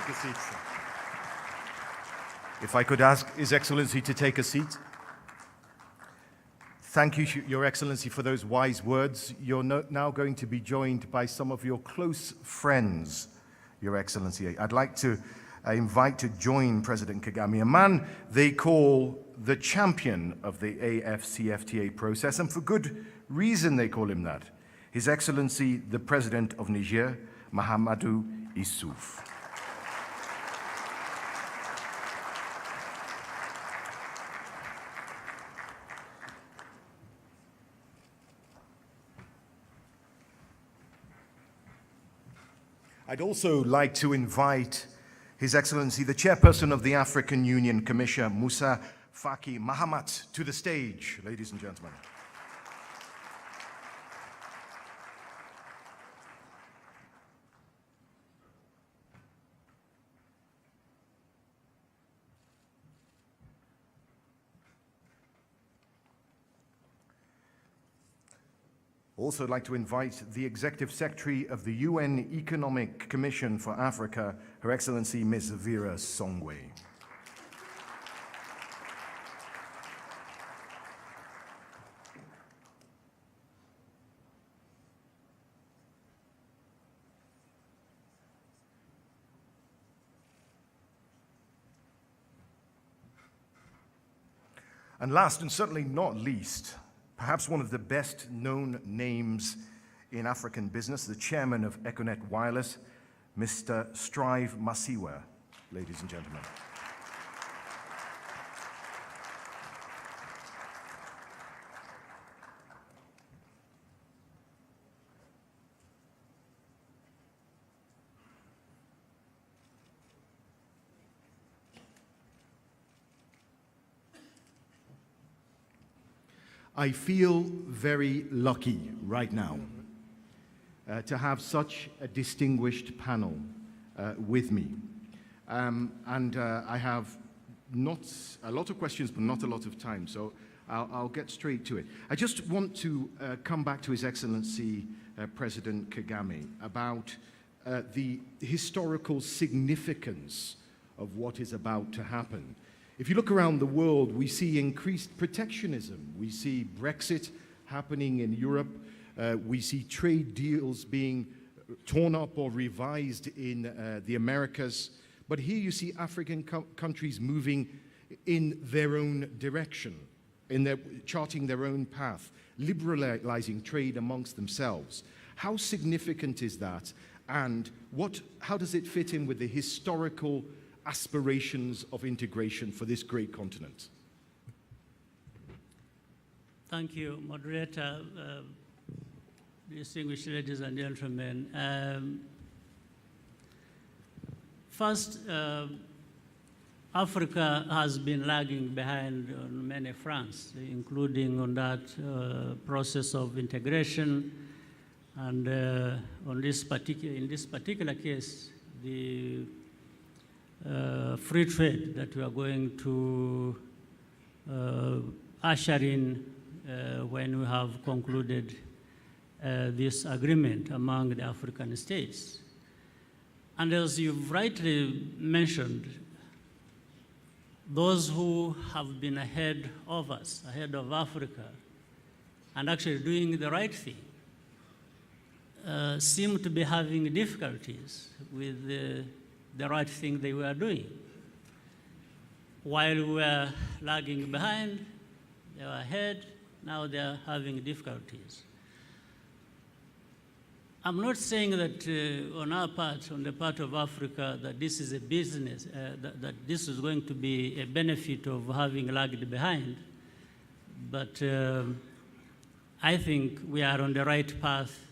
Take a seat, sir. If I could ask His Excellency to take a seat. Thank you, Your Excellency, for those wise words. You're now going to be joined by some of your close friends, Your Excellency. I'd like to invite to join President Kagame, a man they call the champion of the AfCFTA process, and for good reason they call him that. His Excellency, the President of Niger, Mahamadou Issoufou. I'd also like to invite His Excellency, the Chairperson of the African Union Commission, Moussa, Faki, Mahamat, to the stage, ladies and gentlemen. Also like to invite the Executive Secretary of the UN Economic Commission for Africa, Her Excellency Ms. Vera Songwe. And last and certainly not least, perhaps one of the best known names in African business, the chairman of Econet Wireless, Mr. Strive Masiyiwa, ladies and gentlemen. I feel very lucky right now to have such a distinguished panel with me. I have not a lot of questions, but not a lot of time, so I'll get straight to it. I just want to come back to His Excellency President Kagame about the historical significance of what is about to happen. If you look around the world, we see increased protectionism. We see Brexit happening in Europe. We see trade deals being torn up or revised in the Americas. But here you see African countries moving in their own direction, charting their own path, liberalizing trade amongst themselves. How significant is that? And how does it fit in with the historical aspirations of integration for this great continent? Thank you, Moderator. Distinguished ladies and gentlemen. First, Africa has been lagging behind on many fronts, including on that process of integration. And in this particular case, the free trade that we are going to usher in when we have concluded this agreement among the African states. And as you've rightly mentioned, those who have been ahead of us, ahead of Africa, and actually doing the right thing, seem to be having difficulties with the right thing they were doing. While we were lagging behind, they were ahead, now they are having difficulties. I'm not saying that on our part, on the part of Africa, that this is a business, that this is going to be a benefit of having lagged behind, but I think we are on the right path,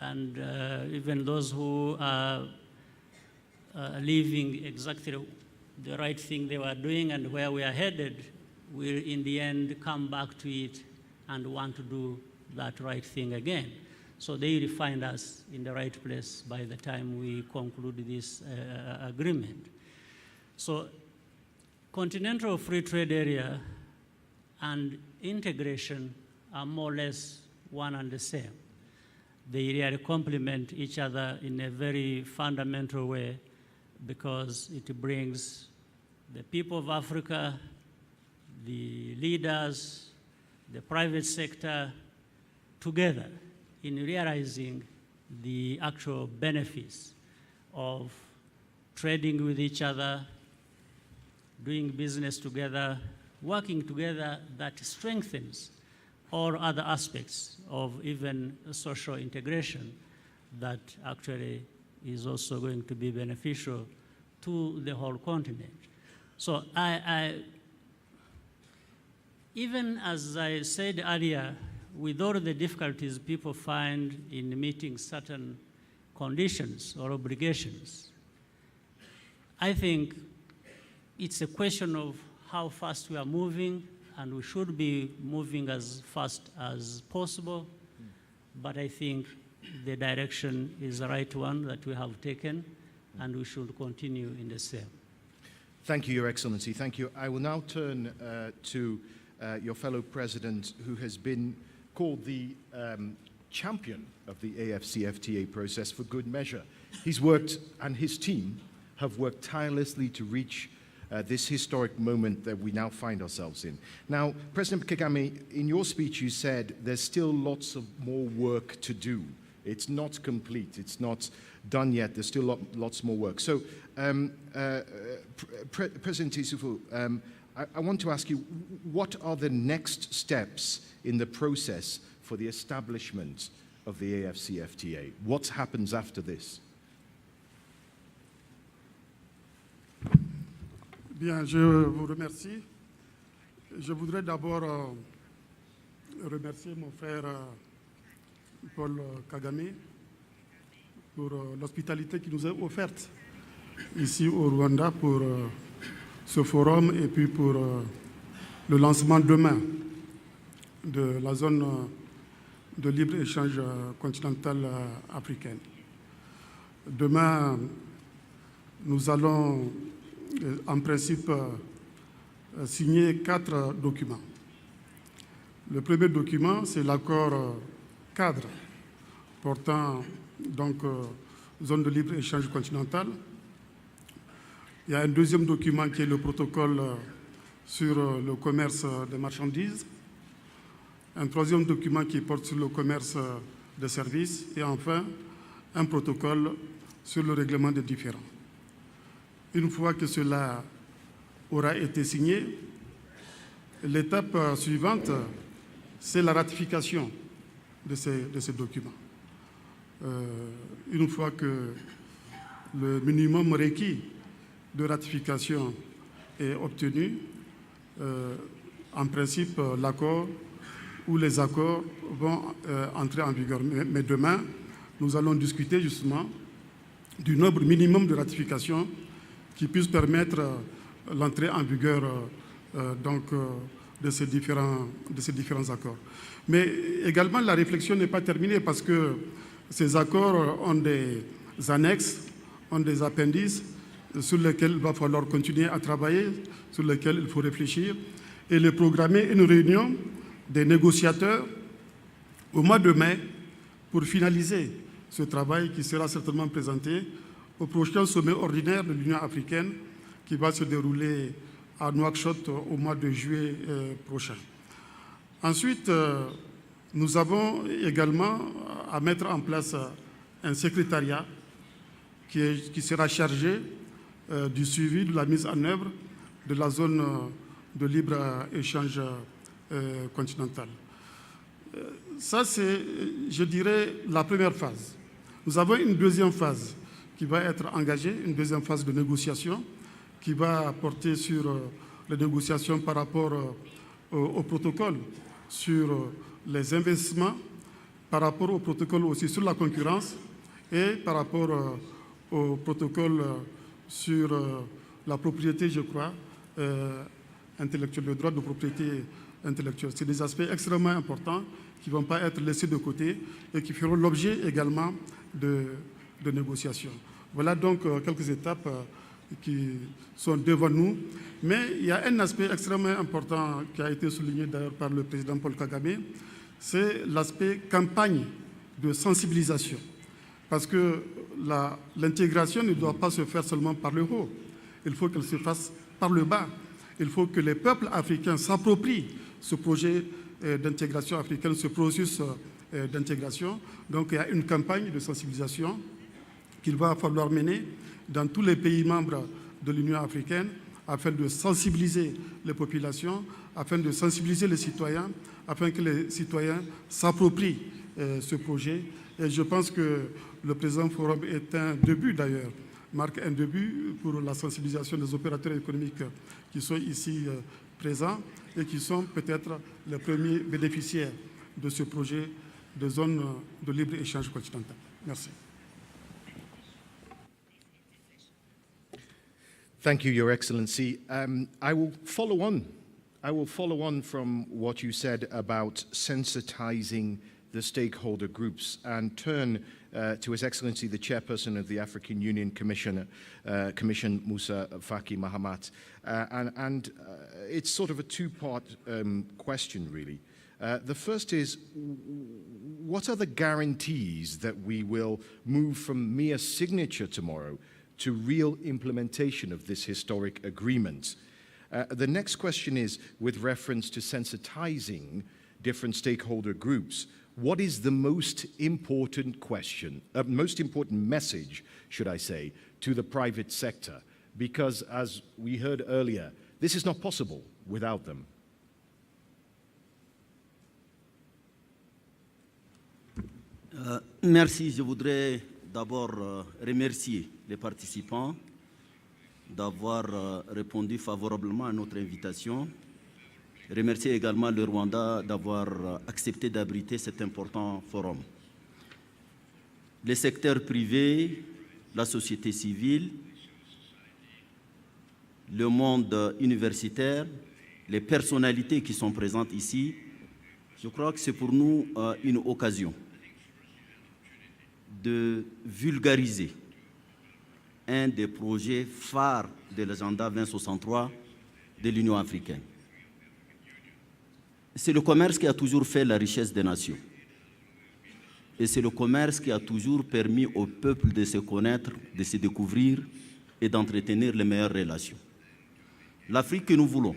and even those who are leaving exactly the right thing they were doing and where we are headed will in the end come back to it and want to do that right thing again. So they will find us in the right place by the time we conclude this agreement. So continental free trade area and integration are more or less one and the same. They really complement each other in a very fundamental way. because it brings the people of Africa, the leaders, the private sector together in realizing the actual benefits of trading with each other, doing business together, working together, that strengthens all other aspects of even social integration that actually is also going to be beneficial to the whole continent. So even as I said earlier, with all the difficulties people find in meeting certain conditions or obligations, I think it's a question of how fast we are moving, and we should be moving as fast as possible. But I think the direction is the right one that we have taken, and we should continue in the same. Thank you, Your Excellency. Thank you. I will now turn to your fellow president, who has been called the champion of the AfCFTA process for good measure. He's worked, and his team have worked tirelessly to reach this historic moment that we now find ourselves in. Now, President Kagame, in your speech you said there's still lots of more work to do. It's not complete, it's not done yet, there's still lots more work. So, President Issoufou, I want to ask you, what are the next steps in the process for the establishment of the AfCFTA? What happens after this? Bien, je vous remercie. Je voudrais d'abord remercier mon frère Paul Kagame pour l'hospitalité qu'il nous a offerte ici au Rwanda pour ce forum et puis pour le lancement demain de la zone de libre-échange continentale africaine. Demain, nous allons en principe signer 4 documents. Le premier document, c'est l'accord cadre portant donc zone de libre-échange continentale. Il y a un deuxième document qui est le protocole sur le commerce des marchandises, un troisième document qui porte sur le commerce des services et enfin un protocole sur le règlement des différends. Une fois que cela aura été signé, l'étape suivante, c'est la ratification de ces documents. Une fois que le minimum requis de ratification est obtenu, en principe, l'accord ou les accords vont entrer en vigueur. Mais demain, nous allons discuter justement du nombre minimum de ratifications qui puisse permettre l'entrée en vigueur de ces différents accords. Mais également, la réflexion n'est pas terminée parce que ces accords ont des annexes, ont des appendices sur lesquels il va falloir continuer à travailler, sur lesquels il faut réfléchir et les programmer une réunion des négociateurs au mois de mai pour finaliser ce travail qui sera certainement présenté au prochain sommet ordinaire de l'Union africaine qui va se dérouler à Nouakchott au mois de juillet prochain. Ensuite, nous avons également à mettre en place un secrétariat qui sera chargé du suivi de la mise en œuvre de la zone de libre-échange continentale. Ça, c'est, je dirais, la première phase. Nous avons une deuxième phase qui va être engagée, une deuxième phase de négociation qui va porter sur les négociations par rapport au protocole sur les investissements, par rapport au protocole aussi sur la concurrence et par rapport au protocole sur la propriété, je crois, intellectuelle, le droit de propriété intellectuelle. C'est des aspects extrêmement importants qui ne vont pas être laissés de côté et qui feront l'objet également de négociations. Voilà donc quelques étapes qui sont devant nous. Mais il y a un aspect extrêmement important qui a été souligné d'ailleurs par le président Paul Kagame, c'est l'aspect campagne de sensibilisation. Parce que l'intégration ne doit pas se faire seulement par le haut. Il faut qu'elle se fasse par le bas. Il faut que les peuples africains s'approprient ce projet d'intégration africaine, ce processus d'intégration. Donc il y a une campagne de sensibilisation qu'il va falloir mener dans tous les pays membres de l'Union africaine afin de sensibiliser les populations, afin de sensibiliser les citoyens, afin que les citoyens s'approprient ce projet. Et je pense que le présent forum est un début d'ailleurs, marque un début pour la sensibilisation des opérateurs économiques qui sont ici présents et qui sont peut-être les premiers bénéficiaires de ce projet de zone de libre-échange continental. Merci. Thank you, Your Excellency. I will follow on from what you said about sensitizing the stakeholder groups and turn to His Excellency, the Chairperson of the African Union Commission, Moussa Faki Mahamat. And it's sort of a two-part question, really. The first is, what are the guarantees that we will move from mere signature tomorrow to real implementation of this historic agreement? The next question is, with reference to sensitizing different stakeholder groups, what is the most important question, most important message, should I say, to the private sector? Because as we heard earlier, this is not possible without them. Merci. Je voudrais d'abord remercier les participants d'avoir répondu favorablement à notre invitation. Remercier également le Rwanda d'avoir accepté d'abriter cet important forum. Les secteurs privés, la société civile, le monde universitaire, les personnalités qui sont présentes ici, je crois que c'est pour nous une occasion de vulgariser un des projets phares de l'agenda 2063 de l'Union africaine. C'est le commerce qui a toujours fait la richesse des nations. Et c'est le commerce qui a toujours permis au peuple de se connaître, de se découvrir et d'entretenir les meilleures relations. L'Afrique que nous voulons,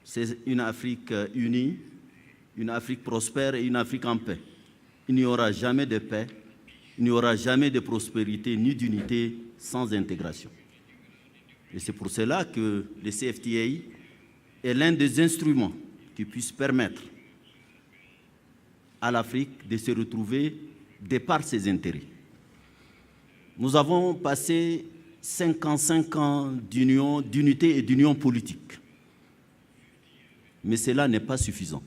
c'est une Afrique unie, une Afrique prospère et une Afrique en paix. Il n'y aura jamais de paix, il n'y aura jamais de prospérité ni d'unité sans intégration. Et c'est pour cela que le CFTA est l'un des instruments qui puisse permettre à l'Afrique de se retrouver de par ses intérêts. Nous avons passé 55 ans d'union, d'unité et d'union politique. Mais cela n'est pas suffisant.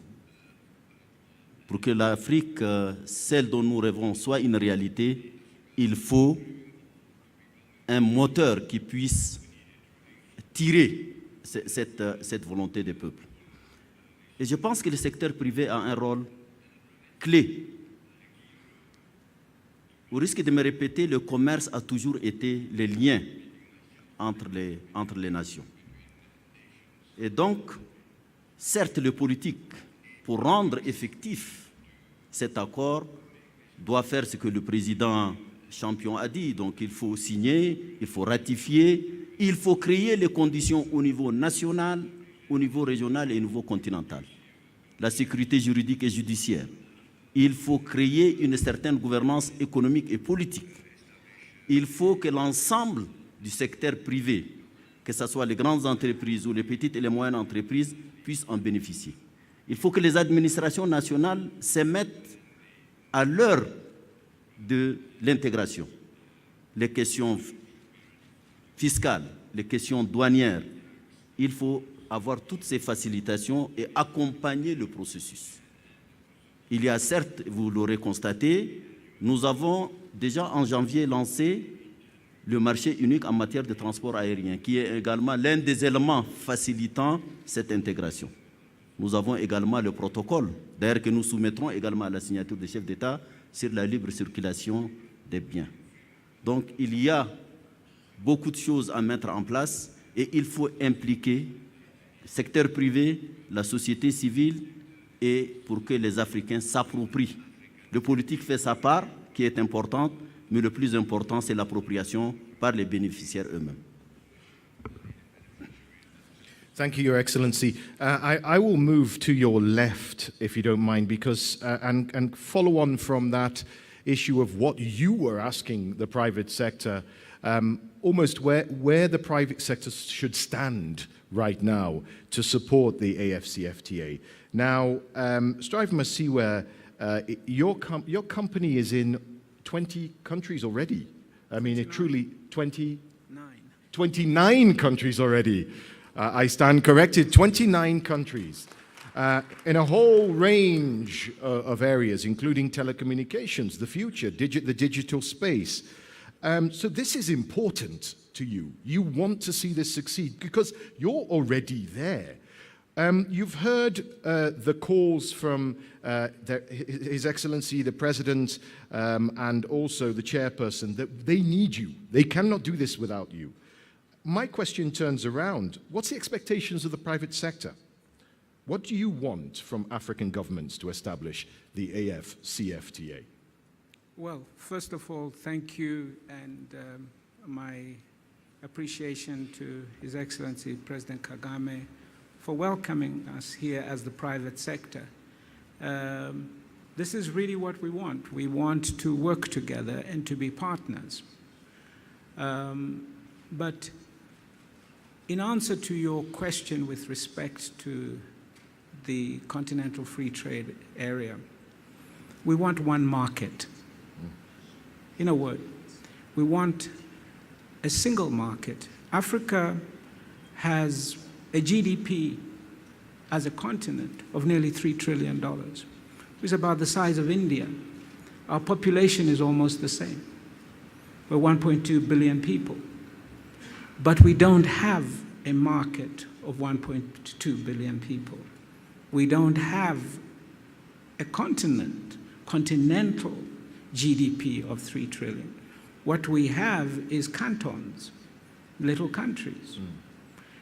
Pour que l'Afrique, celle dont nous rêvons, soit une réalité, il faut un moteur qui puisse tirer cette volonté des peuples. Et je pense que le secteur privé a un rôle clé. Au risque de me répéter, le commerce a toujours été le lien entre les nations. Et donc, certes, le politique, pour rendre effectif cet accord, doit faire ce que le président Champion a dit. Donc, il faut signer, il faut ratifier, il faut créer les conditions au niveau national, au niveau régional et au niveau continental. La sécurité juridique et judiciaire. Il faut créer une certaine gouvernance économique et politique. Il faut que l'ensemble du secteur privé, que ce soit les grandes entreprises ou les petites et les moyennes entreprises, puissent en bénéficier. Il faut que les administrations nationales se mettent à l'heure de l'intégration. Les questions fiscales, les questions douanières, il faut avoir toutes ces facilitations et accompagner le processus. Il y a certes, vous l'aurez constaté, nous avons déjà en janvier lancé le marché unique en matière de transport aérien, qui est également l'un des éléments facilitant cette intégration. Nous avons également le protocole, d'ailleurs que nous soumettrons également à la signature des chefs d'État sur la libre circulation des biens. Donc il y a beaucoup de choses à mettre en place et il faut impliquer le secteur privé, la société civile, et pour que les Africains s'approprient. Le politique fait sa part, qui est importante, mais le plus important, c'est l'appropriation par les bénéficiaires eux-mêmes. Thank you, Your Excellency. I will move to your left, if you don't mind, because and follow on from that issue of what you were asking the private sector, almost where the private sector should stand right now to support the AfCFTA. Now, Strive Masiyiwa, your company is in 20 countries already. I mean, it truly 29 countries already. I stand corrected, 29 countries in a whole range of areas, including telecommunications, the future, the digital space. So this is important to you. You want to see this succeed because you're already there. You've heard the calls from His Excellency, the President, and also the Chairperson, that they need you. They cannot do this without you. My question turns around. What's the expectations of the private sector? What do you want from African governments to establish the AfCFTA? Well, first of all, thank you, and my appreciation to His Excellency President Kagame for welcoming us here as the private sector. This is really what we want. We want to work together and to be partners. But in answer to your question with respect to the continental free trade area, we want one market. In a word, we want a single market. Africa has a GDP as a continent of nearly $3 trillion. It's about the size of India. Our population is almost the same. We're 1.2 billion people. But we don't have a market of 1.2 billion people. We don't have a continental GDP of 3 trillion. What we have is cantons, little countries.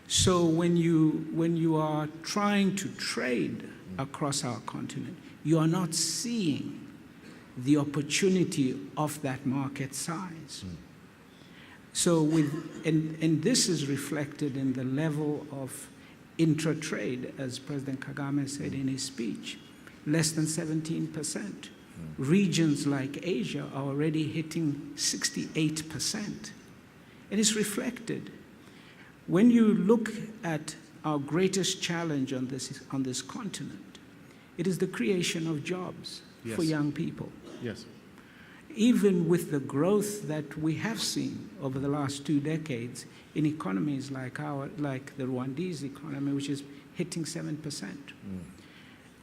So when you are trying to trade across our continent, you are not seeing the opportunity of that market size. So and this is reflected in the level of intra-trade, as President Kagame said in his speech, less than 17%. Regions like Asia are already hitting 68%. And it's reflected. When you look at our greatest challenge on this continent, it is the creation of jobs for young people. Yes. Even with the growth that we have seen over the last 2 decades in economies like the Rwandese economy, which is hitting 7%,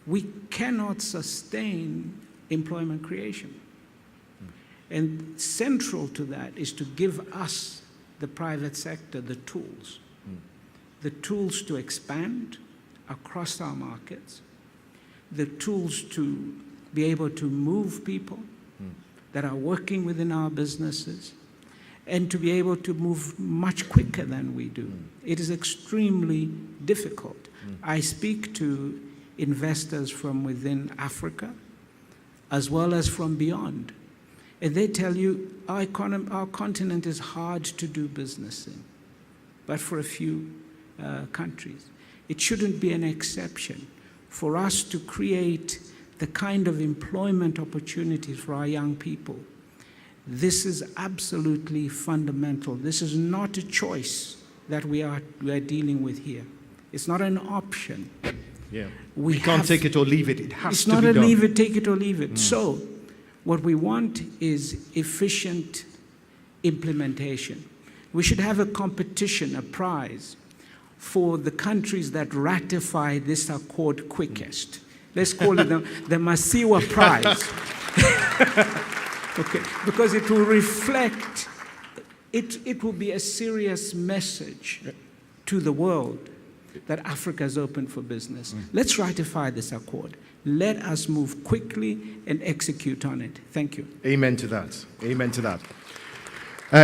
we cannot sustain employment creation. And central to that is to give us, the private sector, the tools to expand across our markets, the tools to be able to move people that are working within our businesses, and to be able to move much quicker than we do. It is extremely difficult. I speak to investors from within Africa, as well as from beyond. And they tell you, our continent is hard to do business in, but for a few countries. It shouldn't be an exception for us to create the kind of employment opportunities for our young people. This is absolutely fundamental. This is not a choice that we are dealing with here. It's not an option. Yeah. We can't take it or leave it. It has to be done. It's not a leave it, take it or leave it. So what we want is efficient implementation. We should have a competition, a prize, for the countries that ratify this accord quickest. Let's call it the Masiyiwa Prize. Okay, because it will reflect, it will be a serious message to the world that Africa is open for business. Let's ratify this accord. Let us move quickly and execute on it. Thank you. Amen to that. Amen to that.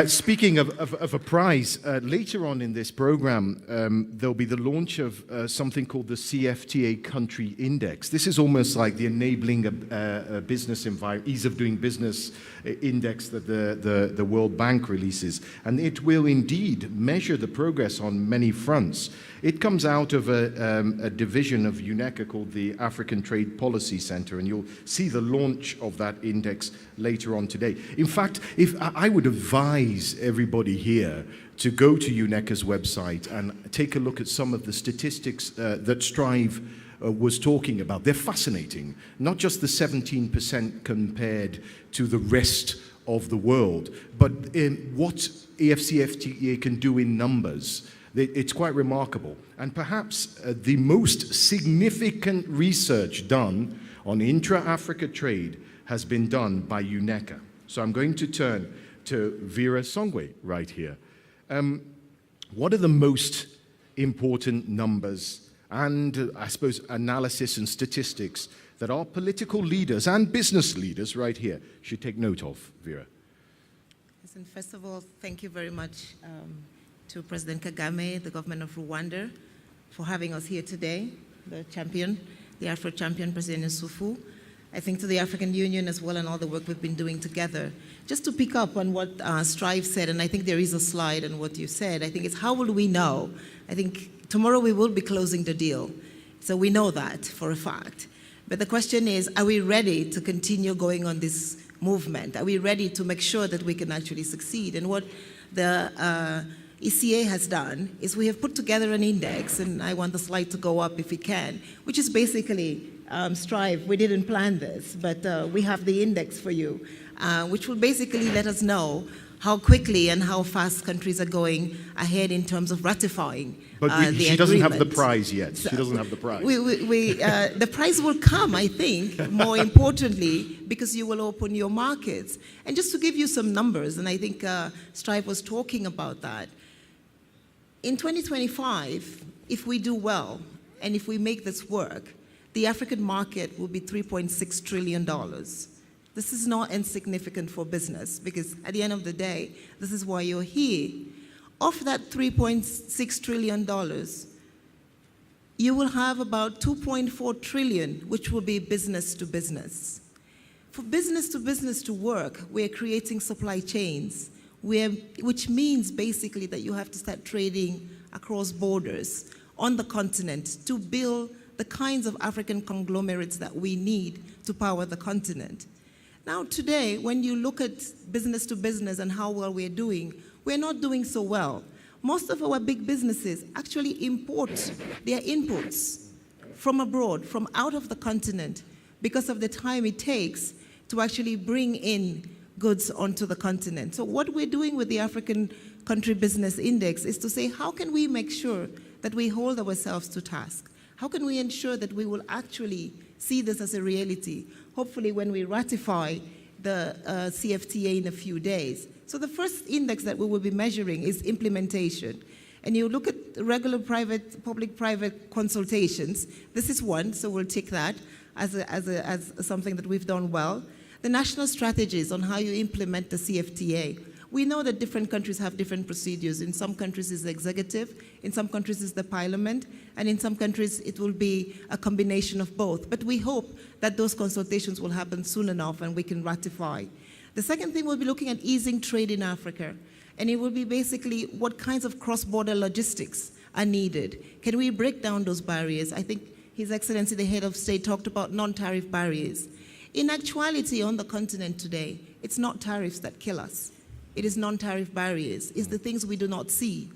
Speaking of a prize, later on in this program, there'll be the launch of something called the CFTA Country Index. This is almost like the enabling a business environment, ease of doing business index that the World Bank releases. And it will indeed measure the progress on many fronts. It comes out of a division of UNECA called the African Trade Policy Center, and you'll see the launch of that index later on today. In fact, I would advise everybody here to go to UNECA's website and take a look at some of the statistics that Strive was talking about. They're fascinating, not just the 17% compared to the rest of the world, but what AfCFTA can do in numbers. It's quite remarkable. And perhaps the most significant research done on intra-Africa trade has been done by UNECA. So I'm going to turn to Vera Songwe right here. What are the most important numbers and, I suppose, analysis and statistics that our political leaders and business leaders right here should take note of, Vera? Listen, first of all, thank you very much to President Kagame, the government of Rwanda, for having us here today, the champion, the Afro champion, President Issoufou. I think to the African Union as well and all the work we've been doing together. Just to pick up on what Strive said, and I think there is a slide on what you said, I think it's how will we know? I think tomorrow we will be closing the deal. So we know that for a fact. But the question is, are we ready to continue going on this movement? Are we ready to make sure that we can actually succeed? And what the ECA has done is we have put together an index, and I want the slide to go up if it can, which is basically Strive. We didn't plan this, but we have the index for you, which will basically let us know how quickly and how fast countries are going ahead in terms of ratifying the she doesn't have the prize yet. So she doesn't have the prize. The prize will come, I think, more importantly, because you will open your markets. And just to give you some numbers, and I think Strive was talking about that, in 2025, if we do well, and if we make this work, the African market will be $3.6 trillion. This is not insignificant for business, because at the end of the day, this is why you're here. Of that $3.6 trillion, you will have about $2.4 trillion, which will be business to business. For business to work, we're creating supply chains, which means basically that you have to start trading across borders on the continent to build the kinds of African conglomerates that we need to power the continent. Now today, when you look at business to business and how well we're doing, we're not doing so well. Most of our big businesses actually import their inputs from abroad, from out of the continent, because of the time it takes to actually bring in goods onto the continent. So what we're doing with the African Country Business Index is to say, how can we make sure that we hold ourselves to task? How can we ensure that we will actually see this as a reality, hopefully when we ratify the CFTA in a few days? So the first index that we will be measuring is implementation. And you look at regular public-private consultations. This is one, so we'll take that as something that we've done well. The national strategies on how you implement the CFTA. We know that different countries have different procedures. In some countries it's the executive, in some countries it's the parliament, and in some countries it will be a combination of both. But we hope that those consultations will happen soon enough and we can ratify. The second thing, we'll be looking at easing trade in Africa. And it will be basically what kinds of cross-border logistics are needed. Can we break down those barriers? I think His Excellency, the Head of State, talked about non-tariff barriers. In actuality, on the continent today, it's not tariffs that kill us. It is non-tariff barriers. It's the things we do not see.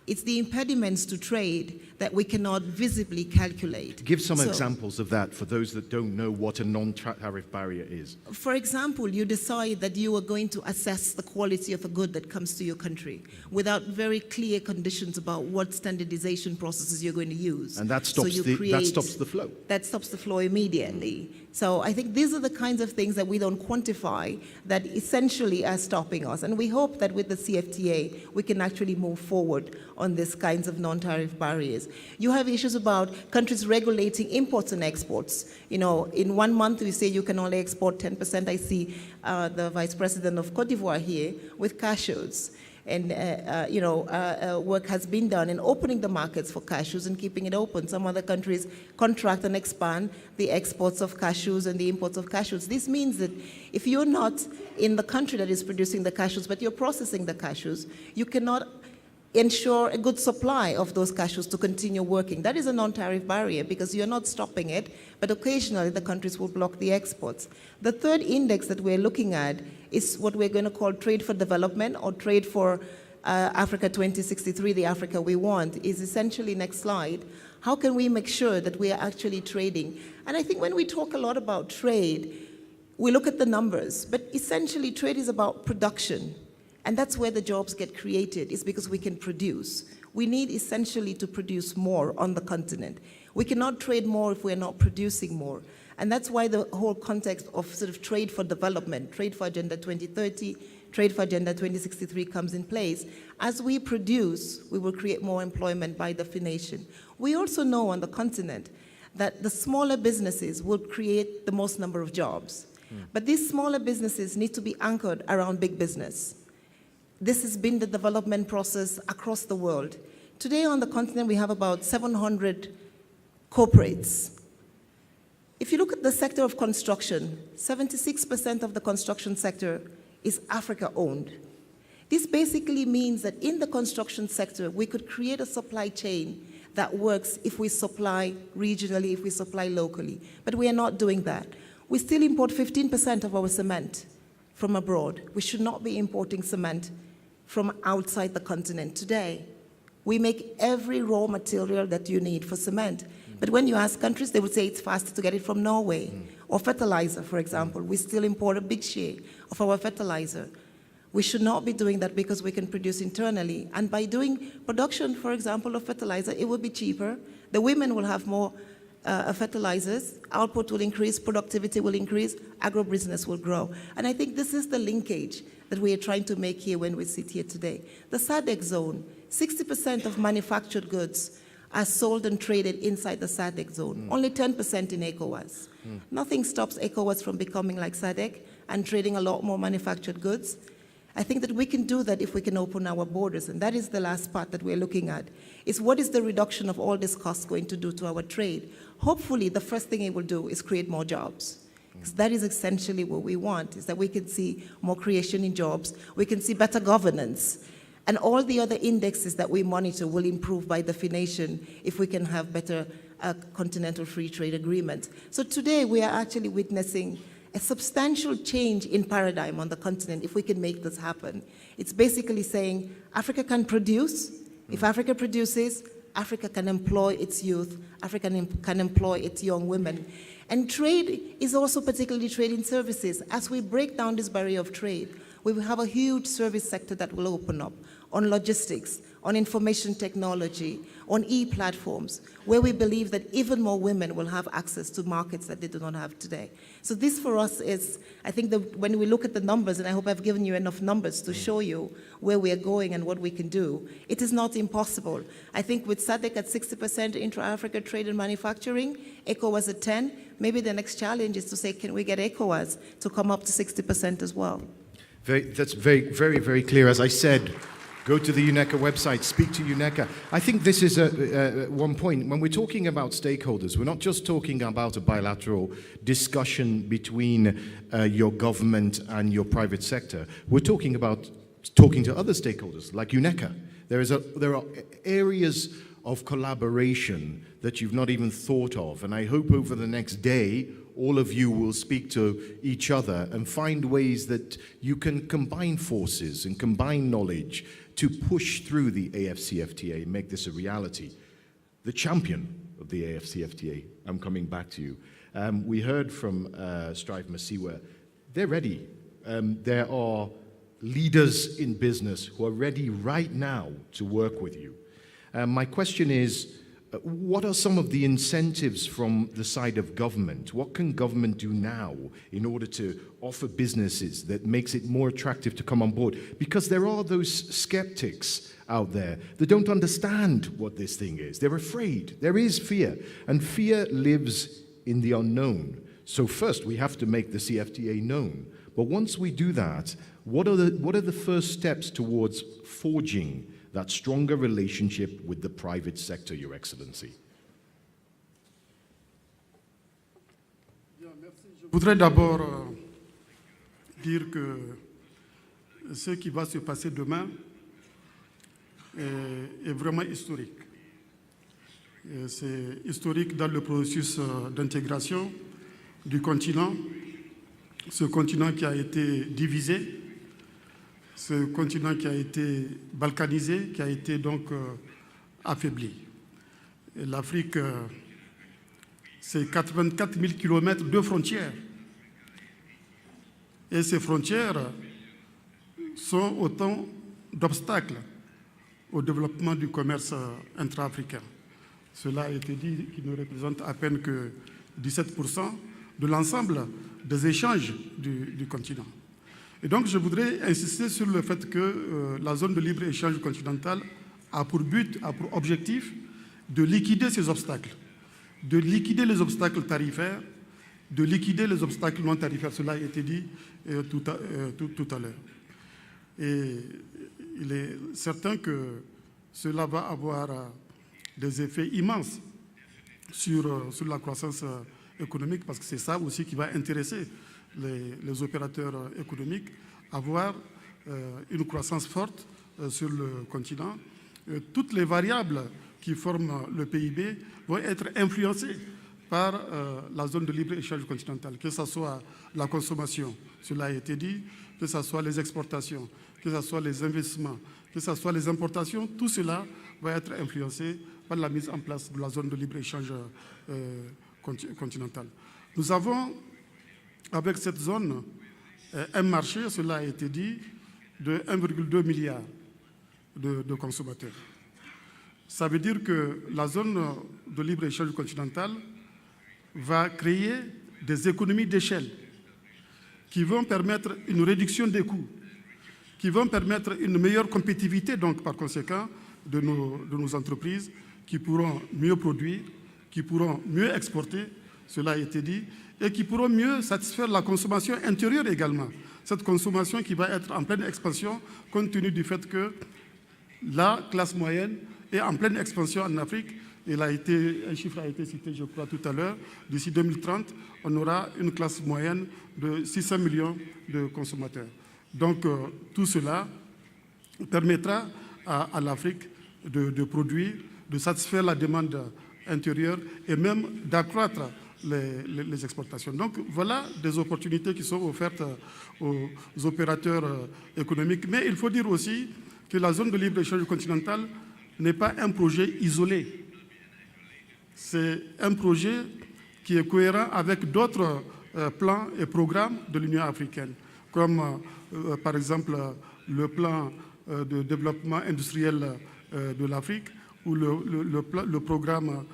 It's the impediments to trade that we cannot visibly calculate. Give some examples of that for those that don't know what a non-tariff barrier is. For example, you decide that you are going to assess the quality of a good that comes to your country without very clear conditions about what standardization processes you're going to use. And that stops, that stops the flow. That stops the flow immediately. So I think these are the kinds of things that we don't quantify that essentially are stopping us. And we hope that with the CFTA, we can actually move forward on these kinds of non-tariff barriers. You have issues about countries regulating imports and exports. You know, in 1 month we say you can only export 10%. I see the Vice President of Cote d'Ivoire here with cashews. And, work has been done in opening the markets for cashews and keeping it open. Some other countries contract and expand the exports of cashews and the imports of cashews. This means that if you're not in the country that is producing the cashews, but you're processing the cashews, you cannot ensure a good supply of those cashews to continue working. That is a non-tariff barrier because you're not stopping it, but occasionally the countries will block the exports. The third index that we're looking at is what we're going to call trade for development or trade for Africa 2063, the Africa we want, is essentially, next slide, how can we make sure that we are actually trading? And I think when we talk a lot about trade, we look at the numbers, but essentially trade is about production. And that's where the jobs get created, is because we can produce. We need essentially to produce more on the continent. We cannot trade more if we're not producing more. And that's why the whole context of sort of trade for development, trade for Agenda 2030, trade for Agenda 2063 comes in place. As we produce, we will create more employment by definition. We also know on the continent that the smaller businesses will create the most number of jobs. But these smaller businesses need to be anchored around big business. This has been the development process across the world. Today on the continent, we have about 700 corporates. If you look at the sector of construction, 76% of the construction sector is Africa-owned. This basically means that in the construction sector, we could create a supply chain that works if we supply regionally, if we supply locally. But we are not doing that. We still import 15% of our cement from abroad. We should not be importing cement from outside the continent today. We make every raw material that you need for cement. But when you ask countries, they would say it's faster to get it from Norway. Or fertilizer, for example. We still import a big share of our fertilizer. We should not be doing that because we can produce internally. And by doing production, for example, of fertilizer, it will be cheaper. The women will have more fertilizers, output will increase, productivity will increase, agribusiness will grow. And I think this is the linkage that we are trying to make here when we sit here today. The SADC zone, 60% of manufactured goods are sold and traded inside the SADC zone, only 10% in ECOWAS. Nothing stops ECOWAS from becoming like SADC and trading a lot more manufactured goods. I think that we can do that if we can open our borders, and that is the last part that we're looking at, is what is the reduction of all this cost going to do to our trade? Hopefully, the first thing it will do is create more jobs. Because that is essentially what we want, is that we can see more creation in jobs, we can see better governance, and all the other indexes that we monitor will improve by definition if we can have better continental free trade agreements. So today, we are actually witnessing a substantial change in paradigm on the continent if we can make this happen. It's basically saying Africa can produce. If Africa produces, Africa can employ its youth, Africa can employ its young women. And trade is also particularly trade in services. As we break down this barrier of trade, we will have a huge service sector that will open up on logistics, on information technology, on e-platforms, where we believe that even more women will have access to markets that they do not have today. So this for us is, I think that when we look at the numbers, and I hope I've given you enough numbers to show you where we are going and what we can do, it is not impossible. I think with SADC at 60% intra-Africa trade and manufacturing, ECOWAS at 10, maybe the next challenge is to say, can we get ECOWAS to come up to 60% as well? That's very clear. As I said, go to the UNECA website, speak to UNECA. I think this is one point. When we're talking about stakeholders, we're not just talking about a bilateral discussion between your government and your private sector. We're talking about talking to other stakeholders, like UNECA. There are areas of collaboration that you've not even thought of, and I hope over the next day, all of you will speak to each other and find ways that you can combine forces and combine knowledge to push through the AfCFTA and make this a reality. The champion of the AfCFTA, I'm coming back to you. We heard from Strive Masiyiwa. They're ready. There are leaders in business who are ready right now to work with you. My question is, what are some of the incentives from the side of government? What can government do now in order to offer businesses that makes it more attractive to come on board? Because there are those skeptics out there that don't understand what this thing is. They're afraid. There is fear, and fear lives in the unknown. So first, we have to make the CFTA known. But once we do that, what are the first steps towards forging that stronger relationship with the private sector, Your Excellency? Je voudrais d'abord dire que ce qui va se passer demain est vraiment historique. C'est historique dans le processus d'intégration du continent, ce continent qui a été divisé, ce continent qui a été balkanisé, qui a été donc affaibli. L'Afrique, c'est 84 000 kilomètres de frontières. Et ces frontières sont autant d'obstacles au développement du commerce intra-africain. Cela a été dit, qui ne représente à peine que 17% de l'ensemble des échanges du continent. Et donc, je voudrais insister sur le fait que la zone de libre-échange continentale a pour but, a pour objectif de liquider ces obstacles, de liquider les obstacles tarifaires, de liquider les obstacles non tarifaires. Cela a été dit tout à l'heure. Et il est certain que cela va avoir des effets immenses sur la croissance économique, parce que c'est ça aussi qui va intéresser les opérateurs économiques, avoir une croissance forte sur le continent. Toutes les variables qui forment le PIB vont être influencées par la zone de libre-échange continentale, que ce soit la consommation, cela a été dit, que ce soit les exportations, que ce soit les investissements, que ce soit les importations, tout cela va être influencé par la mise en place de la zone de libre-échange continentale. Nous avons, avec cette zone, un marché, cela a été dit, de 1,2 milliard de consommateurs. Ça veut dire que la zone de libre-échange continentale va créer des économies d'échelle qui vont permettre une réduction des coûts, qui vont permettre une meilleure compétitivité, donc par conséquent, de nos entreprises, qui pourront mieux produire, qui pourront mieux exporter, cela a été dit, et qui pourront mieux satisfaire la consommation intérieure également. Cette consommation qui va être en pleine expansion, compte tenu du fait que la classe moyenne est en pleine expansion en Afrique. Un chiffre a été cité, je crois, tout à l'heure. D'ici 2030, on aura une classe moyenne de 600 millions de consommateurs. Donc, tout cela permettra à l'Afrique de produire, de satisfaire la demande intérieure et même d'accroître les exportations. Donc, voilà des opportunités qui sont offertes aux opérateurs économiques. Mais il faut dire aussi que la zone de libre-échange continentale n'est pas un projet isolé. C'est un projet qui est cohérent avec d'autres plans et programmes de l'Union africaine, comme par exemple le plan de développement industriel de l'Afrique ou le programme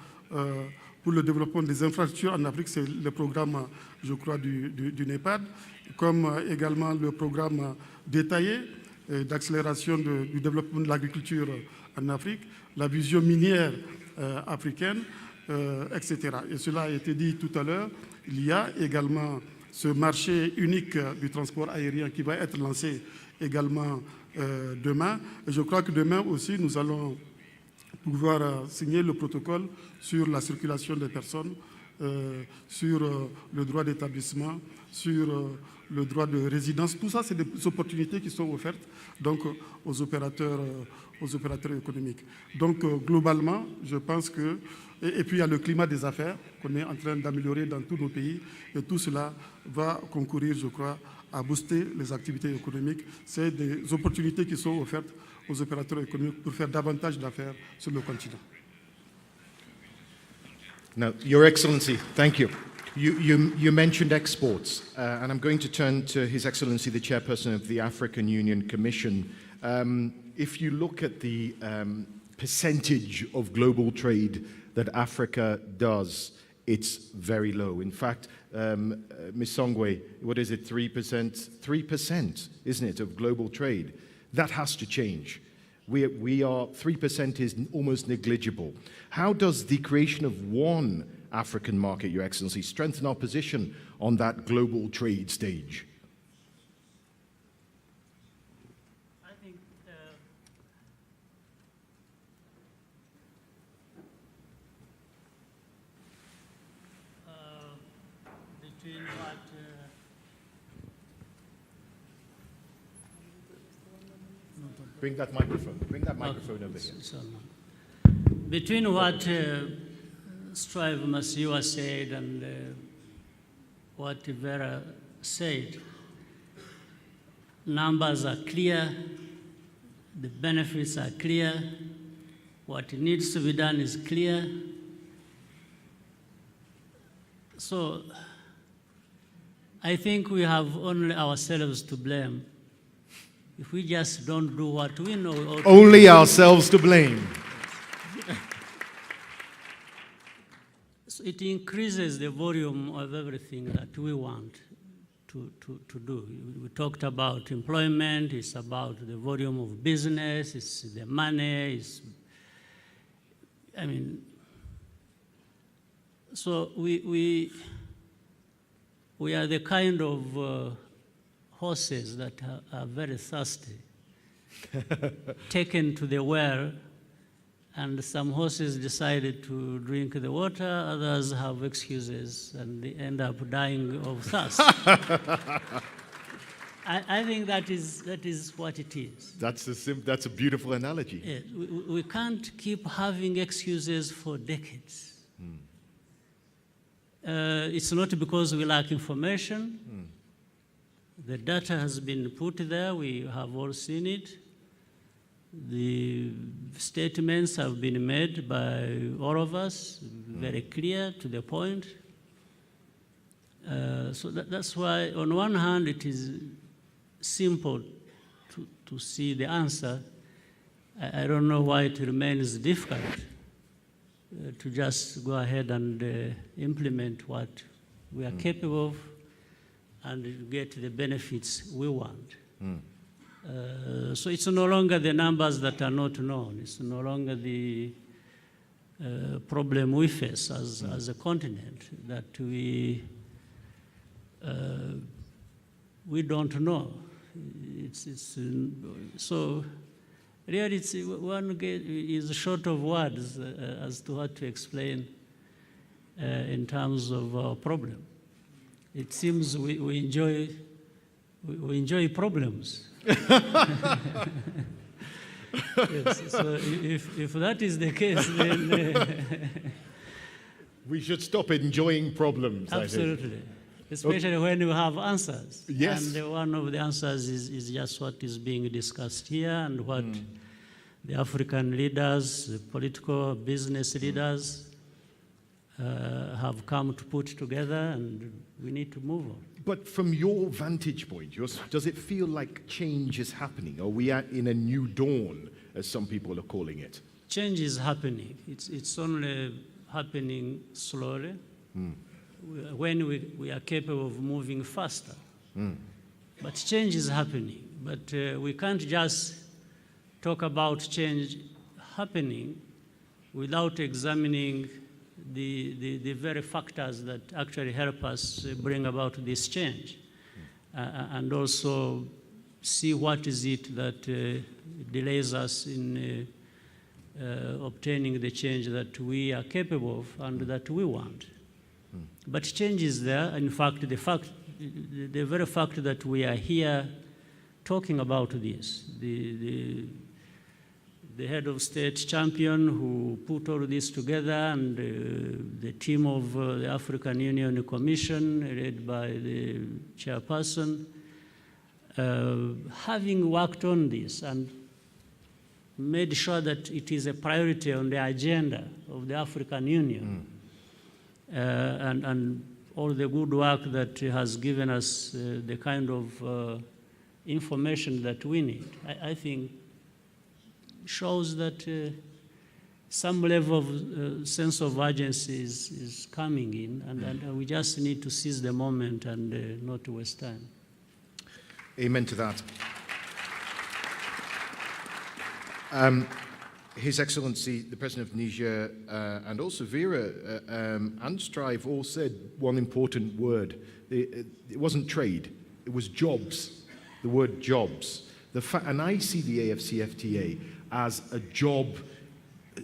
pour le développement des infrastructures en Afrique, c'est le programme, je crois, du NEPAD, comme également le programme détaillé d'accélération du développement de l'agriculture en Afrique, la vision minière africaine, etc. Et cela a été dit tout à l'heure, il y a également ce marché unique du transport aérien qui va être lancé également demain. Et je crois que demain aussi, nous allons pouvoir signer le protocole sur la circulation des personnes, sur le droit d'établissement, sur le droit de résidence. Tout ça, c'est des opportunités qui sont offertes donc, aux opérateurs économiques. Donc, globalement, je pense que... Et puis, il y a le climat des affaires qu'on est en train d'améliorer dans tous nos pays. Et tout cela va concourir, je crois, à booster les activités économiques. C'est des opportunités qui sont offertes aux opérateurs économiques pour faire davantage d'affaires sur le continent. Now, Your Excellency, thank you. You mentioned exports, and I'm going to turn to His Excellency, the Chairperson of the African Union Commission. If you look at the percentage of global trade that Africa does, it's very low. In fact, Ms. Songwe, what is it, 3%? 3%, isn't it, of global trade? That has to change. 3% is almost negligible. How does the creation of one African market, Your Excellency, strengthen our position on that global trade stage? I think between what Bring that microphone over here. between what Strive Masiyiwa said and what Vera said, numbers are clear, the benefits are clear, what needs to be done is clear. So I think we have only ourselves to blame if we just don't do what we know. Only ourselves to blame. So it increases the volume of everything that we want to do. We talked about employment, it's about the volume of business, it's the money, so we are the kind of horses that are very thirsty, taken to the well, and some horses decided to drink the water, others have excuses, and they end up dying of thirst. I think that is what it is. That's a beautiful analogy. Yes, we can't keep having excuses for decades. It's not because we lack information. The data has been put there, we have all seen it. The statements have been made by all of us, very clear, to the point. So that's why, on one hand, it is simple to see the answer. I don't know why it remains difficult to just go ahead and implement what we are capable of and get the benefits we want. So it's no longer the numbers that are not known. It's no longer the problem we face as a continent that we don't know. So really, one is short of words as to what to explain in terms of our problem. It seems we enjoy problems. Yes, so if that is the case, then we should stop enjoying problems. Absolutely, especially when you have answers. Yes. And one of the answers is just what is being discussed here and what the African leaders, the political business leaders have come to put together, and we need to move on. But from your vantage point, does it feel like change is happening? Are we in a new dawn, as some people are calling it? Change is happening. It's only happening slowly. When we are capable of moving faster. But change is happening. But we can't just talk about change happening without examining the very factors that actually help us bring about this change, and also see what is it that delays us in obtaining the change that we are capable of and that we want. But change is there. In fact, the very fact that we are here talking about this, the head of state champion who put all this together, and the team of the African Union Commission led by the chairperson, having worked on this and made sure that it is a priority on the agenda of the African Union, and all the good work that has given us the kind of information that we need, I think shows that some level of sense of urgency is coming in, and we just need to seize the moment and not to waste time. Amen to that. His Excellency, the President of Niger, and also Vera and Strive all said one important word. It wasn't trade, it was jobs, the word jobs. And I see the AfCFTA as a job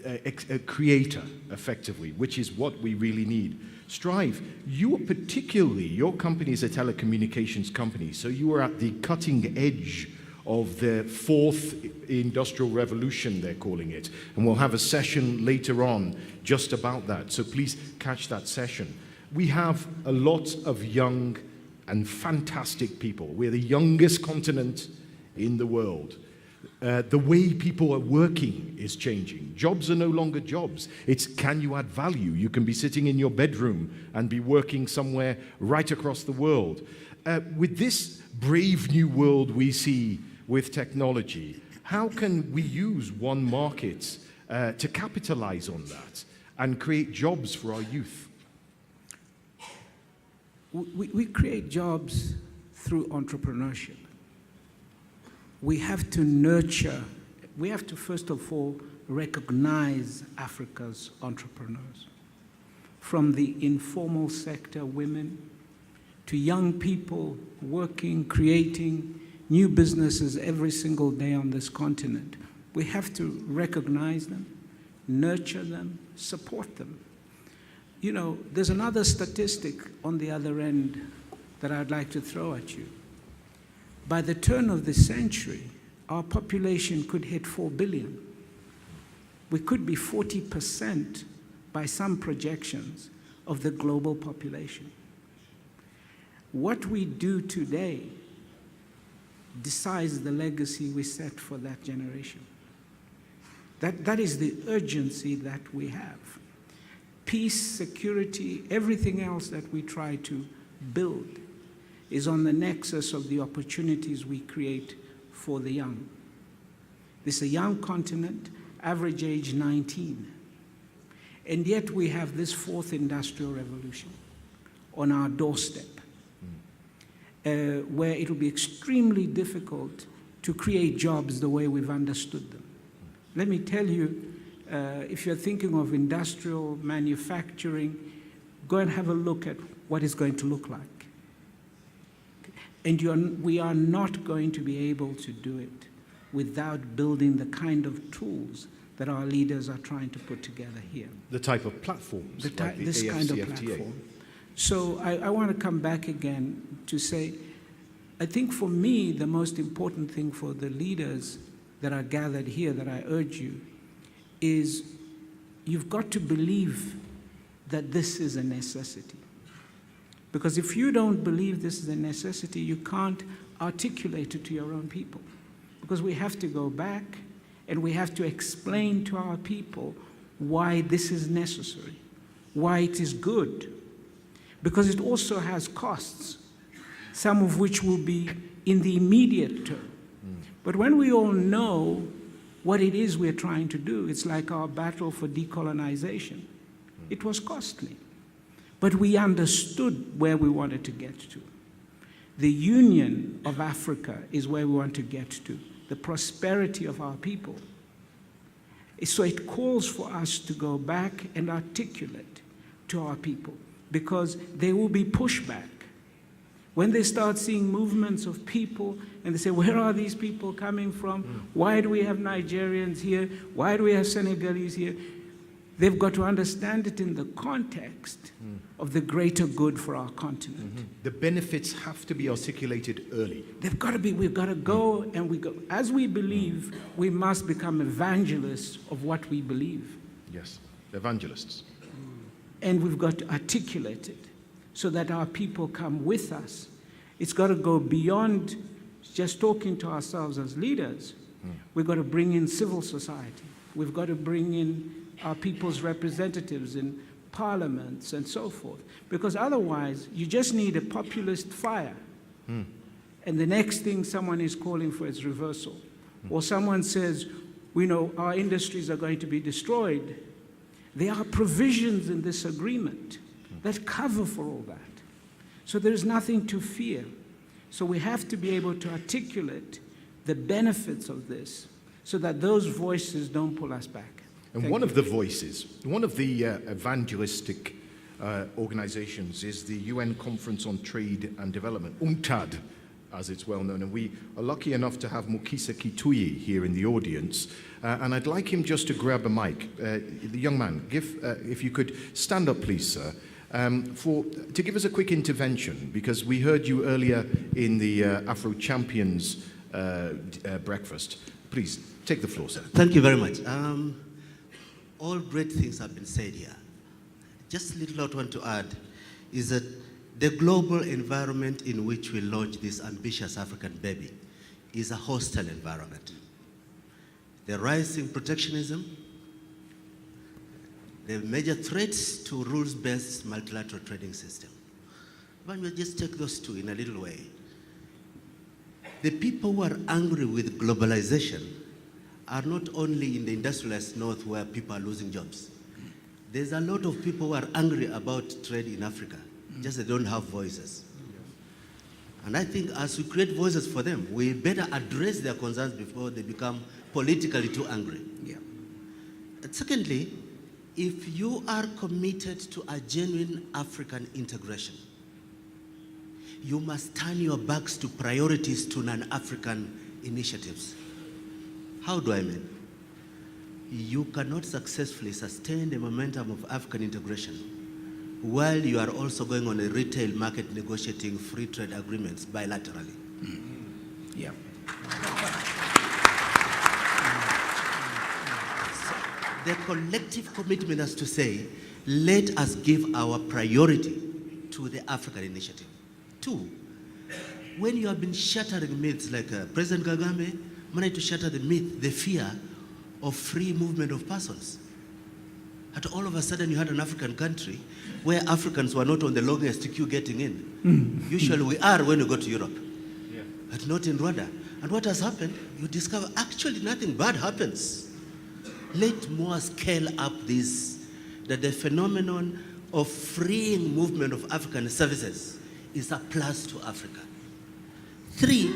a creator, effectively, which is what we really need. Strive, you are particularly, your company is a telecommunications company, so you are at the cutting edge of the fourth industrial revolution, they're calling it. And we'll have a session later on just about that, so please catch that session. We have a lot of young and fantastic people. We're the youngest continent in the world. The way people are working is changing. Jobs are no longer jobs. It's can you add value? You can be sitting in your bedroom and be working somewhere right across the world. With this brave new world we see with technology, how can we use one market to capitalize on that and create jobs for our youth? We create jobs through entrepreneurship. We have to nurture, we have to first of all recognize Africa's entrepreneurs. From the informal sector, women, to young people working, creating new businesses every single day on this continent. We have to recognize them, nurture them, support them. You know, there's another statistic on the other end that I'd like to throw at you. By the turn of the century, our population could hit 4 billion. We could be 40% by some projections of the global population. What we do today decides the legacy we set for that generation. That is the urgency that we have. Peace, security, everything else that we try to build is on the nexus of the opportunities we create for the young. This is a young continent, average age 19. And yet we have this fourth industrial revolution on our doorstep, where it will be extremely difficult to create jobs the way we've understood them. Let me tell you, if you're thinking of industrial manufacturing, go and have a look at what it's going to look like. And we are not going to be able to do it without building the kind of tools that our leaders are trying to put together here. The type of platforms, like the this AfCFTA. kind of platform. So I want to come back again to say, I think for me, the most important thing for the leaders that are gathered here, that I urge you, is you've got to believe that this is a necessity. Because if you don't believe this is a necessity, you can't articulate it to your own people. Because we have to go back and we have to explain to our people why this is necessary, why it is good. Because it also has costs, some of which will be in the immediate term. But when we all know what it is we're trying to do, it's like our battle for decolonization. It was costly. But we understood where we wanted to get to. The union of Africa is where we want to get to, the prosperity of our people. So it calls for us to go back and articulate to our people, because there will be pushback. When they start seeing movements of people and they say, where are these people coming from? Why do we have Nigerians here? Why do we have Senegalese here? They've got to understand it in the context of the greater good for our continent. The benefits have to be articulated early. They've got to be, we've got to go and we go. As we believe, we must become evangelists of what we believe. Yes, evangelists. And we've got to articulate it so that our people come with us. It's got to go beyond just talking to ourselves as leaders. We've got to bring in civil society. We've got to bring in our people's representatives in parliaments and so forth. Because otherwise, you just need a populist fire. And the next thing someone is calling for is reversal. Or someone says, We know our industries are going to be destroyed. There are provisions in this agreement that cover for all that. So there is nothing to fear. So we have to be able to articulate the benefits of this so that those voices don't pull us back. And one of the voices, one of the evangelistic organizations is the UN Conference on Trade and Development, UNCTAD, as it's well known. And we are lucky enough to have Mukisa Kituyi here in the audience. And I'd like him just to grab a mic. The young man, if you could stand up, please, sir, to give us a quick intervention, because we heard you earlier in the Afro Champions breakfast. Please, take the floor, sir. Thank you very much. All great things have been said here. Just a little I want to add is that the global environment in which we launch this ambitious African baby is a hostile environment. The rising protectionism, the major threats to rules-based multilateral trading system. But we'll just take those two in a little way. The people who are angry with globalization are not only in the industrialized north where people are losing jobs. There's a lot of people who are angry about trade in Africa, just they don't have voices. And I think as we create voices for them, we better address their concerns before they become politically too angry. Yeah. And secondly, if you are committed to a genuine African integration, you must turn your backs to priorities to non-African initiatives. How do I mean? You cannot successfully sustain the momentum of African integration while you are also going on a retail market negotiating free trade agreements bilaterally. Yeah. So the collective commitment is to say, let us give our priority to the African initiative. Two, when you have been shattering myths like President Kagame managed to shatter the myth, the fear of free movement of persons. And all of a sudden you had an African country where Africans were not on the longest queue getting in. Usually we are when we go to Europe, but not in Rwanda. And what has happened, you discover actually nothing bad happens. Let more scale up this, that the phenomenon of freeing movement of African services is a plus to Africa. Three,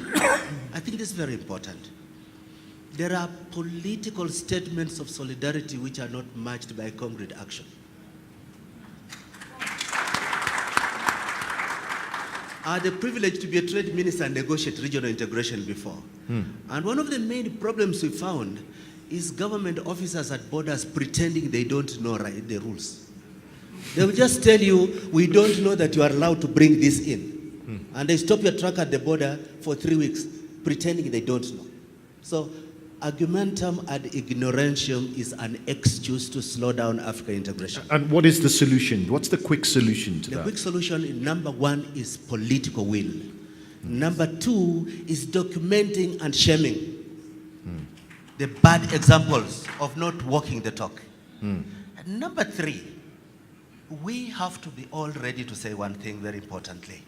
I think this is very important. There are political statements of solidarity which are not matched by concrete action. I had the privilege to be a trade minister and negotiate regional integration before. And one of the main problems we found is government officers at borders pretending they don't know the rules. They will just tell you, we don't know that you are allowed to bring this in. And they stop your truck at the border for 3 weeks, pretending they don't know. So, argumentum ad ignorantium is an excuse to slow down African integration. And what is the solution? What's the quick solution to that? The quick solution, number one, is political will. Number two is documenting and shaming the bad examples of not walking the talk. And number three, we have to be all ready to say one thing very importantly,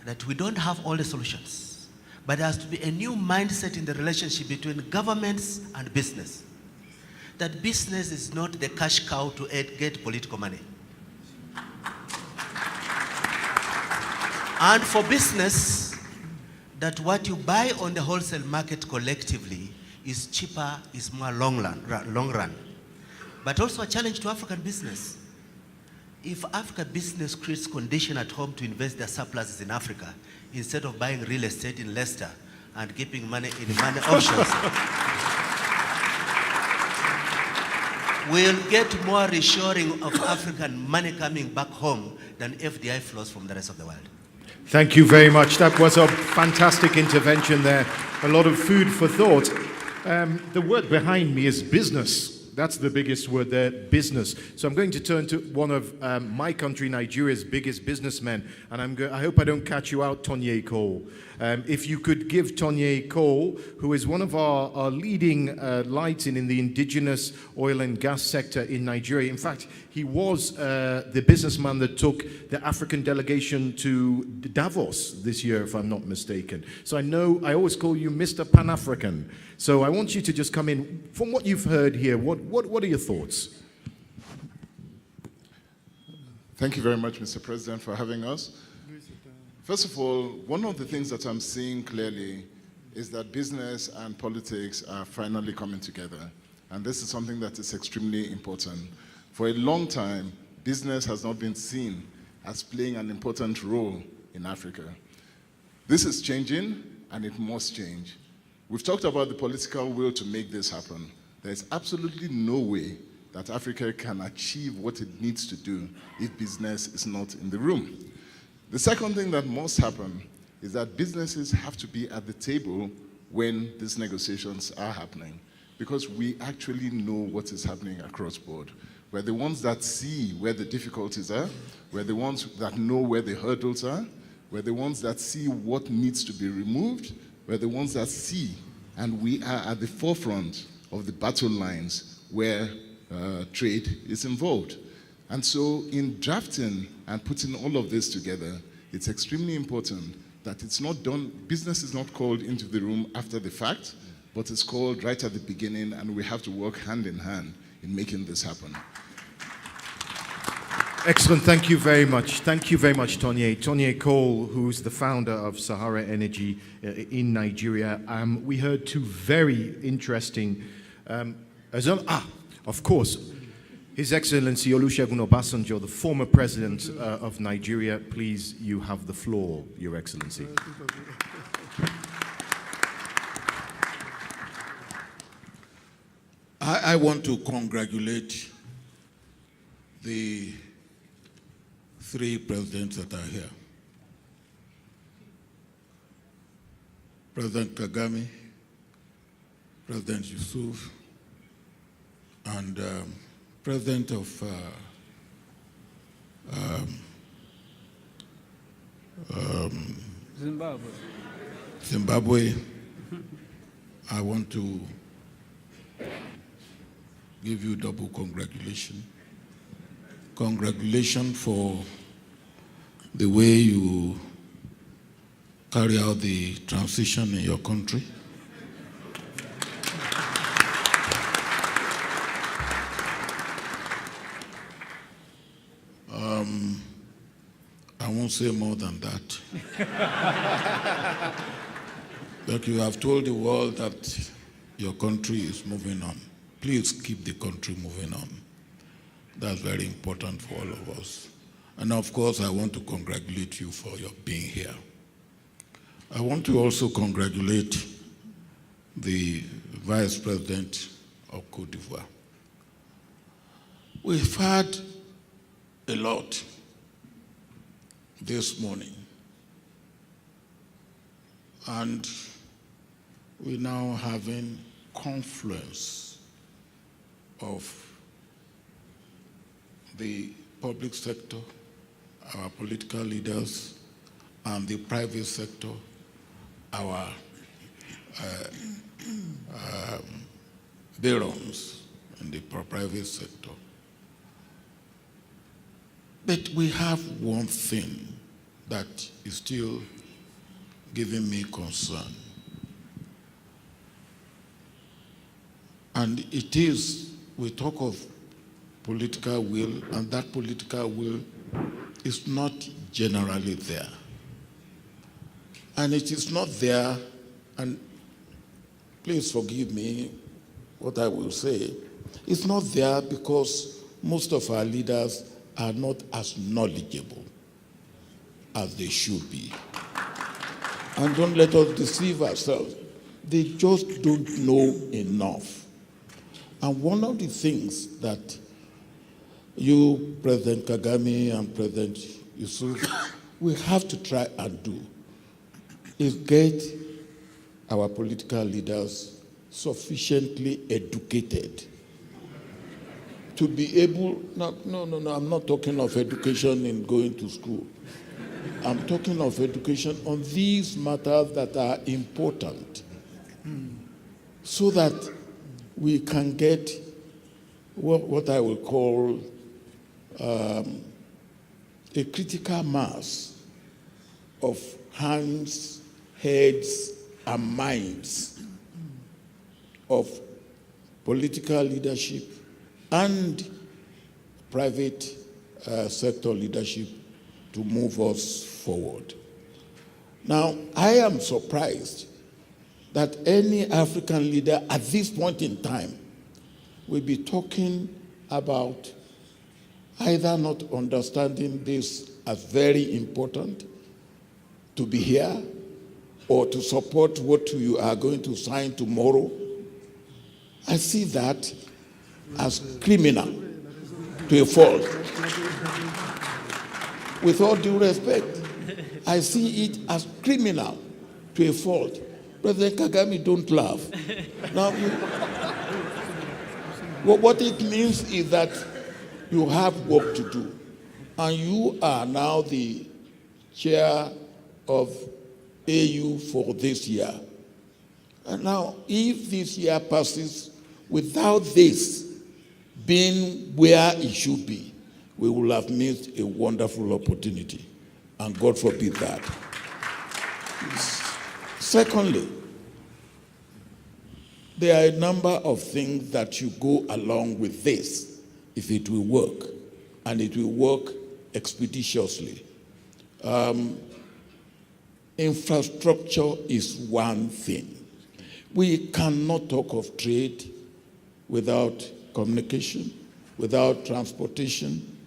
that we don't have all the solutions, but there has to be a new mindset in the relationship between governments and business. That business is not the cash cow to get political money. And for business, that what you buy on the wholesale market collectively is cheaper, is more long run. But also a challenge to African business. If African business creates condition at home to invest their surpluses in Africa, instead of buying real estate in Leicester and keeping money in money options, we'll get more reshoring of African money coming back home than FDI flows from the rest of the world. Thank you very much. That was a fantastic intervention there. A lot of food for thought. The word behind me is business. That's the biggest word there, business. So I'm going to turn to one of my country, Nigeria's biggest businessmen, and I hope I don't catch you out, Tonye Cole. If you could give Tonye Cole, who is one of our leading lights in the indigenous oil and gas sector in Nigeria. In fact, he was the businessman that took the African delegation to Davos this year, if I'm not mistaken. So I always call you Mr. Pan-African. So I want you to just come in. From what you've heard here, what are your thoughts? Thank you very much, Mr. President, for having us. First of all, one of the things that I'm seeing clearly is that business and politics are finally coming together. And this is something that is extremely important. For a long time, business has not been seen as playing an important role in Africa. This is changing, and it must change. We've talked about the political will to make this happen. There's absolutely no way that Africa can achieve what it needs to do if business is not in the room. The second thing that must happen is that businesses have to be at the table when these negotiations are happening, because we actually know what is happening across board. We're the ones that see where the difficulties are, we're the ones that know where the hurdles are, we're the ones that see what needs to be removed, we're the ones that see, and we are at the forefront of the battle lines where trade is involved. And so in drafting and putting all of this together, it's extremely important that it's not done, business is not called into the room after the fact, but it's called right at the beginning, and we have to work hand in hand in making this happen. Excellent. Thank you very much. Thank you very much, Tonye. Tonye Cole, who's the founder of Sahara Energy in Nigeria. We heard two very interesting, of course, His Excellency Olusegun Obasanjo, the former president of Nigeria. Please, you have the floor, Your Excellency. I want to congratulate the three presidents that are here. President Kagame, President Issoufou, and President of Zimbabwe. I want to give you double congratulations. Congratulations for the way you carry out the transition in your country. I won't say more than that. But you have told the world that your country is moving on. Please keep the country moving on. That's very important for all of us. And of course, I want to congratulate you for your being here. I want to also congratulate the Vice President of Côte d'Ivoire. We've had a lot this morning, and we're now having confluence of the public sector, our political leaders, and the private sector, our barons in the private sector. But we have one thing that is still giving me concern. And it is, we talk of political will, and that political will is not generally there. And it is not there, and please forgive me what I will say, it's not there because most of our leaders are not as knowledgeable as they should be. And don't let us deceive ourselves. They just don't know enough. And one of the things that you, President Kagame and President Issoufou, we have to try and do is get our political leaders sufficiently educated to be able, no, I'm not talking of education in going to school. I'm talking of education on these matters that are important, so that we can get what I will call a critical mass of hands, heads, and minds of political leadership and private sector leadership to move us forward. Now, I am surprised that any African leader at this point in time will be talking about either not understanding this as very important to be here or to support what you are going to sign tomorrow. I see that as criminal to a fault. With all due respect, I see it as criminal to a fault. President Kagame, don't laugh. Now, what it means is that you have work to do, and you are now the chair of AU for this year. And now, if this year passes without this being where it should be, we will have missed a wonderful opportunity, and God forbid that. Secondly, there are a number of things that should go along with this if it will work, and it will work expeditiously. Infrastructure is one thing. We cannot talk of trade without communication, without transportation,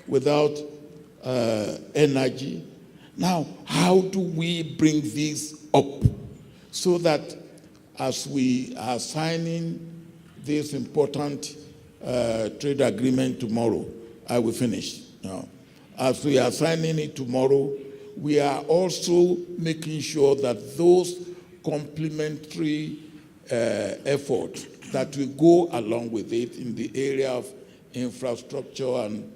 without energy. Now, how do we bring this up so that as we are signing this important trade agreement tomorrow, I will finish now. As we are signing it tomorrow, we are also making sure that those complementary efforts that will go along with it in the area of infrastructure and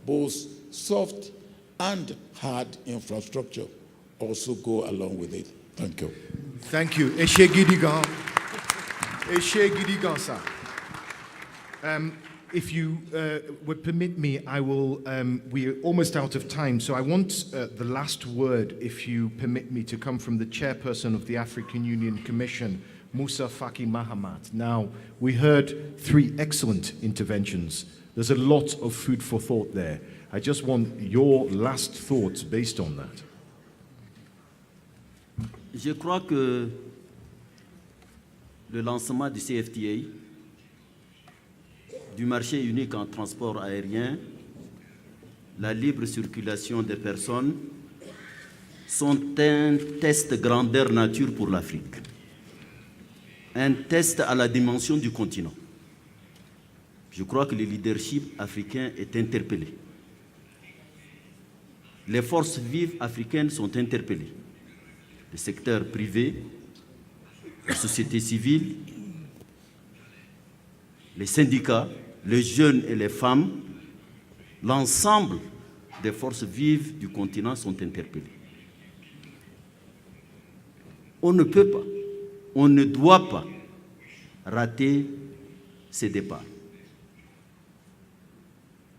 both soft and hard infrastructure also go along with it. Thank you. Thank you. Eshe Gidigan. Eshe Gidigan, sir. If you would permit me, I will, we're almost out of time, so I want the last word, if you permit me, to come from the chairperson of the African Union Commission, Moussa Faki Mahamat. Now, we heard 3 excellent interventions. There's a lot of food for thought there. I just want your last thoughts based on that. Je crois que le lancement du CFTA, du marché unique en transport aérien, la libre circulation des personnes sont un test grandeur nature pour l'Afrique, un test à la dimension du continent. Je crois que le leadership africain est interpellé. Les forces vives africaines sont interpellées. Le secteur privé, la société civile, les syndicats, les jeunes et les femmes, l'ensemble des forces vives du continent sont interpellées. On ne peut pas, on ne doit pas rater ces départs.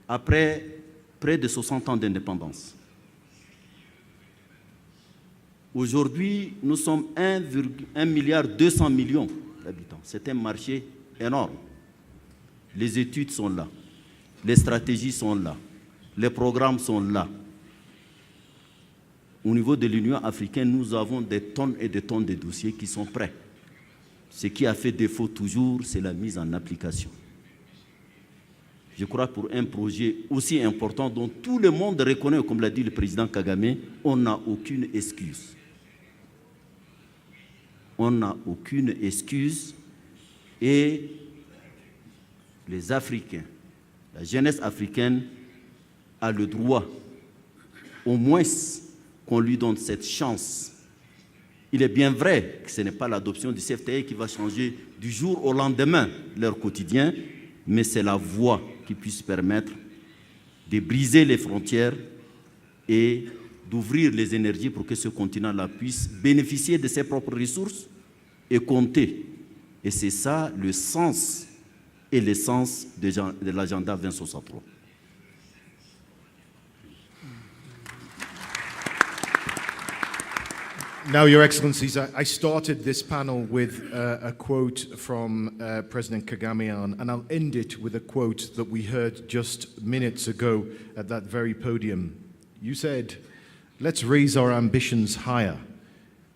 Après près de 60 ans d'indépendance, aujourd'hui, nous sommes 1,2 milliard d'habitants. C'est un marché énorme. Les études sont là, les stratégies sont là, les programmes sont là. Au niveau de l'Union africaine, nous avons des tonnes et des tonnes de dossiers qui sont prêts. Ce qui a fait défaut toujours, c'est la mise en application. Je crois que pour un projet aussi important dont tout le monde reconnaît, comme l'a dit le président Kagame, on n'a aucune excuse. On n'a aucune excuse et les Africains, la jeunesse africaine a le droit, au moins, qu'on lui donne cette chance. Il est bien vrai que ce n'est pas l'adoption du CFTA qui va changer du jour au lendemain leur quotidien, mais c'est la voie qui puisse permettre de briser les frontières et d'ouvrir les énergies pour que ce continent-là puisse bénéficier de ses propres ressources et compter. Et c'est ça le sens et l'essence de l'agenda 2063. Now, Your Excellencies, I started this panel with a quote from President Kagame, and I'll end it with a quote that we heard just minutes ago at that very podium. You said, "Let's raise our ambitions higher.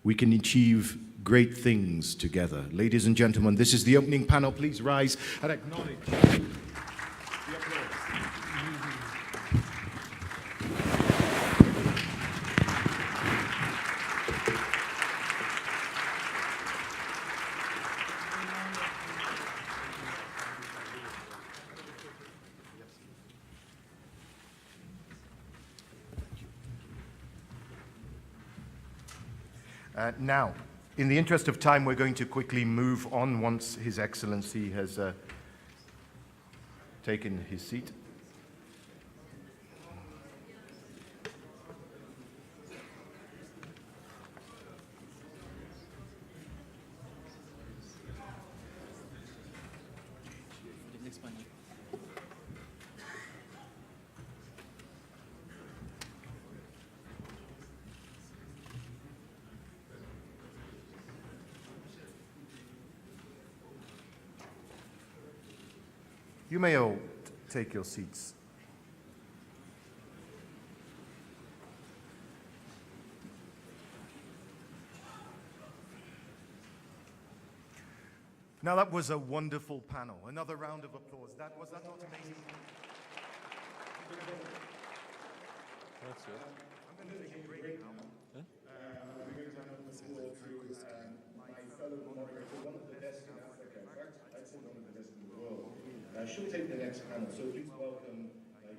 We can achieve great things together." Ladies and gentlemen, this is the opening panel. Please rise and acknowledge the applause. Now, in the interest of time, we're going to quickly move on once His Excellency has taken his seat. You may all take your seats. Now that was a wonderful panel. Another round of applause. Was that not amazing? That's good. I'm going to take a break now. Because I'm looking forward to my fellow moderator, one of the best in Africa. In fact, I'd say one of the best in the world. She'll take the next panel, so please welcome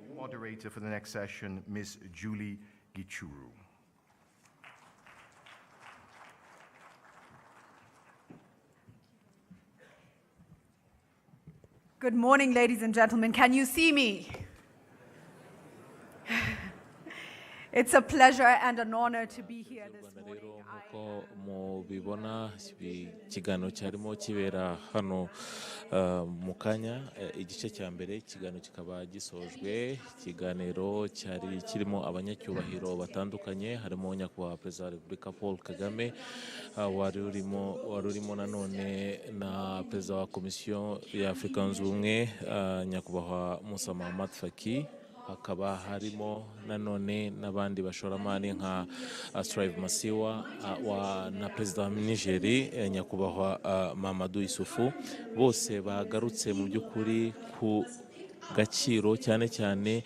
your moderator for the next session, Ms. Julie Gichuru. Good morning, ladies and gentlemen. Can you see me? It's a pleasure and an honor to be here this morning. Nk'uko mubibona ikiganiro cyarimo kibera hano mu kanya igice cya mbere ikiganiro kikaba gisojwe ikiganiro cyari kirimo abanyacyubahiro batandukanye harimo nyakubahwa Perezida wa Repubulika Paul Kagame wari urimo nanone na Perezida wa Komisiyo ya Afurika Yunze Ubumwe nyakubahwa Moussa Mahamat Faki. Hakaba harimo nanone n'abandi bashoramari nka Masiyiwa na Perezida wa Niger nyakubahwa Mahamadou Issoufou bose bagarutse mu by'ukuri ku gaciro cyane